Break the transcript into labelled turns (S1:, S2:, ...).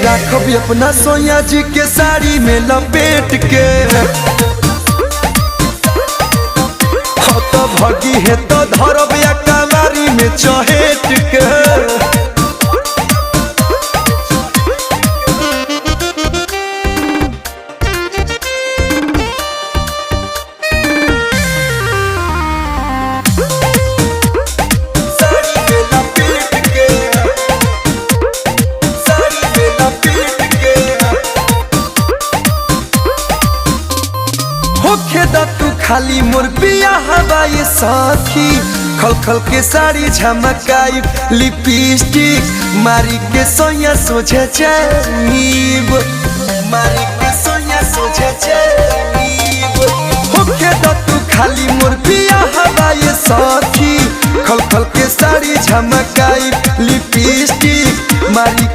S1: राखब अपना सोया जी के साड़ी में लपेट के। तो भगी है तो धरब या कमारी में चहेट के। तू खाली मोर पिया हवाई साथी, खल खल के साड़ी झमकाई लिपस्टिक मारी के सोया सोझे जाइब, मारी के सोया सोझे जाइब। होखे तू खाली मोर पिया हवाई साथी, खल खल के साड़ी झमकाई लिपस्टिक मारी